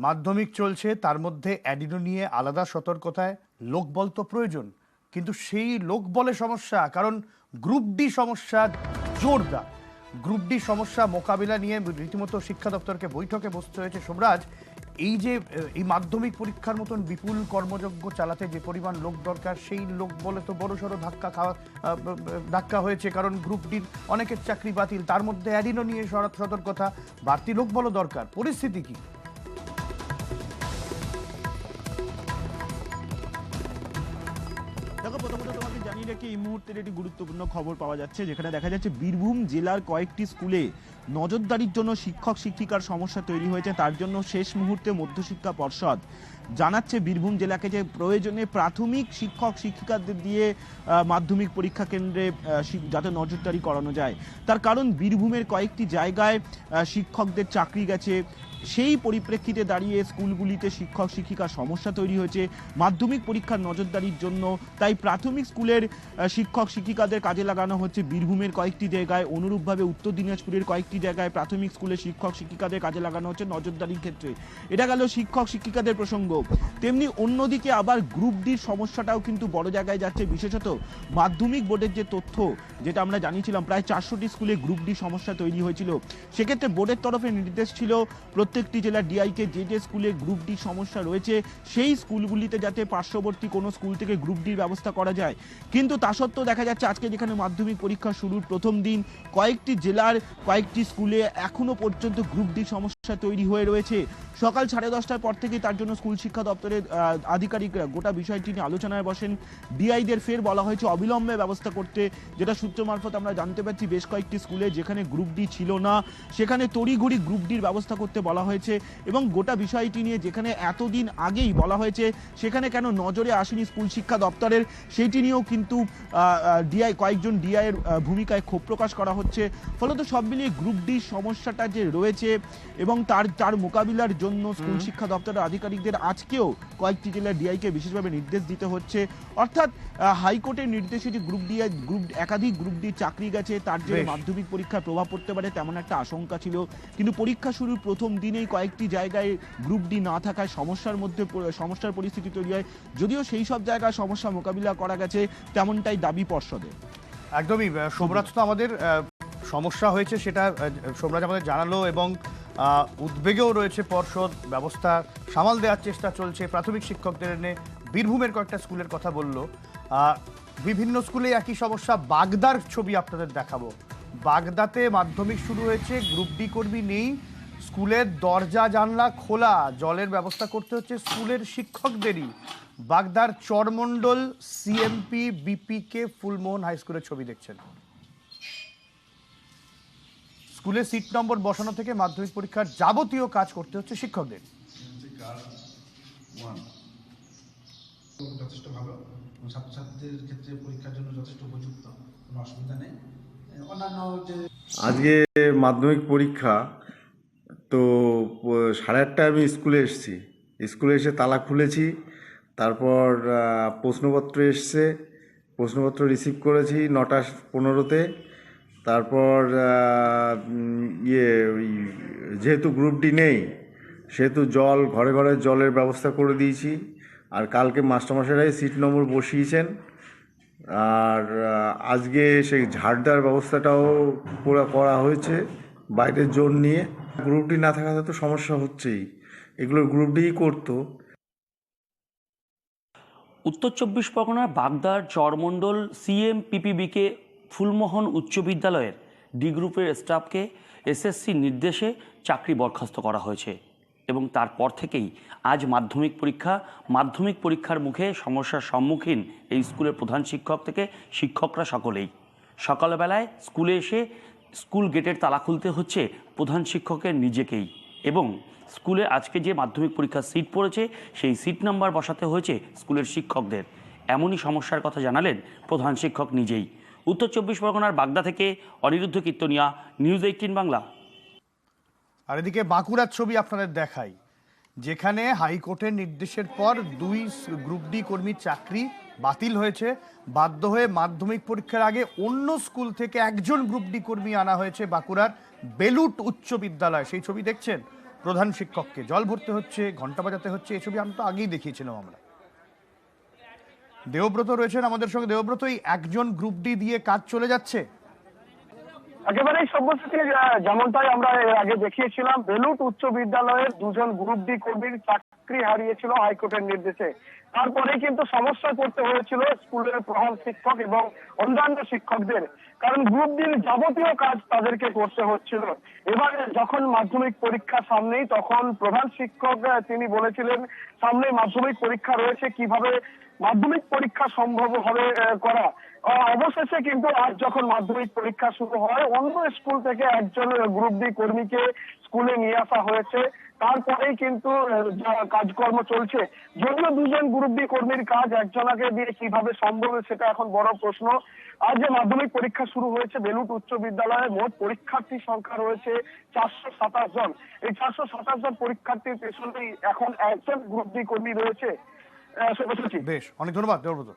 মাধ্যমিক চলছে, তার মধ্যে অ্যাডিনো নিয়ে আলাদা সতর্কতায় লোকবল তো প্রয়োজন, কিন্তু সেই লোকবলে সমস্যা, কারণ গ্রুপ ডি সমস্যা জোরদার। গ্রুপ ডি সমস্যা মোকাবিলা নিয়ে রীতিমতো শিক্ষা দপ্তরকে বৈঠকে বসতে হয়েছে। সোমরাজ, এই যে এই মাধ্যমিক পরীক্ষার মতন বিপুল কর্মযজ্ঞ চালাতে যে পরিমাণ লোক দরকার, সেই লোক বলে তো বড়সড় ধাক্কা হয়েছে, কারণ গ্রুপ ডির অনেকের চাকরি বাতিল, তার মধ্যে অ্যাডিনো নিয়ে সতর্কতা, বাড়তি লোকবলও দরকার। পরিস্থিতি কি? দেখো, প্রথমত তোমাকে জানিয়ে রাখি, এই মুহূর্তের একটি গুরুত্বপূর্ণ খবর পাওয়া যাচ্ছে, যেখানে দেখা যাচ্ছে বীরভূম জেলার কয়েকটি স্কুলে নজরদারির জন্য শিক্ষক শিক্ষিকার সমস্যা তৈরি হয়েছে। তার জন্য শেষ মুহূর্তে মধ্যশিক্ষা পর্ষদ জানাচ্ছে বীরভূম জেলাকে যে প্রয়োজনে প্রাথমিক শিক্ষক শিক্ষিকাদের দিয়ে মাধ্যমিক পরীক্ষা কেন্দ্রে যাতে নজরদারি করানো যায়। তার কারণ বীরভূমের কয়েকটি জায়গায় শিক্ষকদের চাকরি গেছে। সেই পরিপ্রেক্ষিতে দাঁড়িয়ে স্কুলগুলিতে শিক্ষক শিক্ষিকার সমস্যা তৈরি হয়েছে মাধ্যমিক পরীক্ষার নজরদারির জন্য। তাই প্রাথমিক স্কুলের শিক্ষক শিক্ষিকাদের কাজে লাগানো হচ্ছে বীরভূমের কয়েকটি জায়গায়। অনুরূপভাবে উত্তর দিনাজপুরের কয়েকটি জায়গায় প্রাথমিক স্কুলের শিক্ষক শিক্ষিকাদের কাজে লাগানো হচ্ছে নজরদারির ক্ষেত্রে। এটা গেল শিক্ষক শিক্ষিকাদের প্রসঙ্গ। তেমনি অন্যদিকে আবার গ্রুপ ডির সমস্যাটাও কিন্তু বড় জায়গায় যাচ্ছে। বিশেষত মাধ্যমিক বোর্ডের যে তথ্য, যেটা আমরা জানিয়েছিলাম, প্রায় 400টি স্কুলে গ্রুপ ডি সমস্যা তৈরি হয়েছিল। সেক্ষেত্রে বোর্ডের তরফে নির্দেশ ছিল প্রত্যেকটি জেলার ডিআইকে যে স্কুলে গ্রুপ ডি সমস্যা রয়েছে সেই স্কুলগুলিতে যাতে পার্শ্ববর্তী কোনো স্কুল থেকে গ্রুপ ডির ব্যবস্থা করা যায়। কিন্তু তা সত্ত্বেও দেখা যাচ্ছে আজকে যেখানে মাধ্যমিক পরীক্ষা শুরুর প্রথম দিন, কয়েকটি জেলার কয়েকটি স্কুলে এখনো পর্যন্ত গ্রুপ ডি সমস্যা তৈরি হয়ে রয়েছে। সকাল 10:30টার পর থেকেই তার জন্য স্কুল শিক্ষা দপ্তরের আধিকারিকরা গোটা বিষয়টি নিয়ে আলোচনায় বসেন। ডিআইদের ফের বলা হয়েছে অবিলম্বে ব্যবস্থা করতে, যেটা সূত্র মারফত আমরা জানতে পারছি বেশ কয়েকটি স্কুলে যেখানে গ্রুপ ডি ছিল না সেখানে তড়িঘড়ি গ্রুপ ডির ব্যবস্থা করতে বলা হয়েছে। এবং গোটা বিষয়টি নিয়ে যেখানে এতদিন আগেই বলা হয়েছে সেখানে কেন নজরে আসেনি স্কুল শিক্ষা দপ্তরের, সেইটি নিয়েও কিন্তু কয়েকজন ডিআইয়ের ভূমিকায় ক্ষোভ প্রকাশ করা হচ্ছে। ফলত সব মিলিয়ে গ্রুপ ডি সমস্যাটা যে রয়েছে এবং তার মোকাবিলার জন্য স্কুল শিক্ষা দপ্তরের আধিকারিকদের আজকেও কয়েকটি জেলার ডিআইকে বিশেষভাবে নির্দেশ দিতে হচ্ছে। অর্থাৎ হাইকোর্টের নির্দেশে যে একাধিক গ্রুপ ডি চাকরি গেছে, তার জন্য মাধ্যমিক পরীক্ষার প্রভাব পড়তে পারে তেমন একটা আশঙ্কা ছিল। কিন্তু পরীক্ষা শুরুর প্রথম দিনেই কয়েকটি জায়গায় গ্রুপ ডি না থাকায় সমস্যার পরিস্থিতি তৈরি হয়। যদিও সেই সব জায়গায় সমস্যা মোকাবিলা করা গেছে তেমনটাই দাবি পর্ষদের। একদমই। সোমরাজ তো আমাদের সমস্যা হয়েছে সেটা সোমরাজ আমাদের জানালো, এবং উদ্বেগেও রয়েছে পর্ষদ, ব্যবস্থা সামাল দেওয়ার চেষ্টা চলছে। প্রাথমিক শিক্ষকদের এনে বীরভূমের কয়েকটা স্কুলের কথা বললো। বিভিন্ন স্কুলে একই সমস্যা। বাগদার ছবি আপনাদের দেখাবো। বাগদাতে মাধ্যমিক শুরু হয়েছে, গ্রুপ ডি কর্মী নেই, স্কুলের দরজা জানলা খোলা, জলের ব্যবস্থা করতে হচ্ছে স্কুলের শিক্ষকদেরই। বাগদার চরমণ্ডল সিএমপি বিপিকে ফুলমোহন হাই স্কুলের ছবি দেখছেন। স্কুলে সিট নম্বর বসানো থেকে মাধ্যমিক পরীক্ষার যাবতীয় কাজ করতে হচ্ছে শিক্ষকদের। যথেষ্ট ভালো, ছাত্রছাত্রীদের ক্ষেত্রে পরীক্ষার জন্য যথেষ্ট উপযুক্ত, কোনো অসুবিধা নেই। অন্যান্য যে আজকে মাধ্যমিক পরীক্ষা, তো 8:30টায় আমি স্কুলে এসেছি। স্কুলে এসে তালা খুলেছি, তারপর প্রশ্নপত্র এসছে, প্রশ্নপত্র রিসিভ করেছি 9:15-তে। তারপর যেহেতু গ্রুপ ডি নেই সেহেতু ঘরে ঘরে জলের ব্যবস্থা করে দিয়েছি। আর কালকে মাস্টারমশাইরাই সিট নম্বর বসিয়েছেন। আর আজকে সেই ঝাড় দেওয়ার ব্যবস্থাটাও করা হয়েছে বাইরের জোন নিয়ে। গ্রুপ ডি না থাকাতে তো সমস্যা হচ্ছেই, এগুলো গ্রুপ ডিই করতো। উত্তর 24 পরগনার বাগদার চরমণ্ডল সিএমপিপিবিকে ফুলমোহন উচ্চ বিদ্যালয়ের ডি গ্রুপের স্টাফকে এসএসসি নির্দেশে চাকরি বরখাস্ত করা হয়েছে। এবং তারপর থেকেই আজ মাধ্যমিক পরীক্ষার মুখে সমস্যার সম্মুখীন এই স্কুলের প্রধান শিক্ষক থেকে শিক্ষকরা সকলেই। সকালবেলায় স্কুলে এসে স্কুল গেটের তালা খুলতে হচ্ছে প্রধান শিক্ষকের নিজেকেই, এবং স্কুলে আজকে যে মাধ্যমিক পরীক্ষার সিট পড়েছে সেই সিট নাম্বার বসাতে হয়েছে স্কুলের শিক্ষকদের। এমনই সমস্যার কথা জানালেন প্রধান শিক্ষক নিজেই। উত্তর 24 পরগনার বাগদা থেকে অনিরুদ্ধ কীর্তনিয়া, নিউজ 18 বাংলা। আর এদিকে বাঁকুড়ার ছবি আপনাদের দেখাই, যেখানে হাইকোর্টের নির্দেশের পর 2 গ্রুপ ডি কর্মীর চাকরি বাতিল হয়েছে। বাধ্য হয়ে মাধ্যমিক পরীক্ষার আগে অন্য স্কুল থেকে একজন গ্রুপ ডি কর্মী আনা হয়েছে বাঁকুড়ার বেলুট উচ্চ বিদ্যালয়। সেই ছবি দেখছেন। প্রধান শিক্ষককে জল ভরতে হচ্ছে, ঘন্টা বাজাতে হচ্ছে, এই ছবি আমি তো আগেই দেখিয়েছিলাম আমরা। দেবব্রত রয়েছেন আমাদের সঙ্গে। দেবব্রত, এই একজন গ্রুপ ডি দিয়ে কাজ চলে যাচ্ছে? একেবারেই সব্যসাচী, যেমনটাই আমরা এর আগে দেখিয়েছিলাম, বেলুট উচ্চ বিদ্যালয়ের দুজন গ্রুপ ডি কর্মীর চাকরি হারিয়েছিল হাইকোর্টের নির্দেশে। তারপরে কিন্তু সমস্যায় পড়তে হয়েছিল স্কুলের প্রধান শিক্ষক এবং অন্যান্য শিক্ষকদের, কারণ গ্রুপ ডির যাবতীয় কাজ তাদেরকে করতে হচ্ছিল। এবার যখন মাধ্যমিক পরীক্ষা সামনেই, তখন প্রধান শিক্ষক তিনি বলেছিলেন সামনে মাধ্যমিক পরীক্ষা রয়েছে, কিভাবে মাধ্যমিক পরীক্ষা সম্ভব হবে করা। অবশেষে কিন্তু আজ যখন মাধ্যমিক পরীক্ষা শুরু হয়, অন্য স্কুল থেকে একজন গ্রুপ ডি কর্মীকে স্কুলে নিয়ে আসা হয়েছে। তারপরেই কিন্তু কাজকর্ম চলছে। যদিও দুজন গ্রুপ ডি কর্মীর কাজ একজনকে দিয়ে কিভাবে সম্ভব, সেটা এখন বড় প্রশ্ন। আজ যে মাধ্যমিক পরীক্ষা শুরু হয়েছে বেলুট উচ্চ বিদ্যালয়ে, মোট পরীক্ষার্থী সংখ্যা রয়েছে 427 জন। এই 427 জন পরীক্ষার্থীর পেছনেই এখন একজন গ্রুপ ডি কর্মী রয়েছে। বেশ, অনেক ধন্যবাদ দেবব্রত।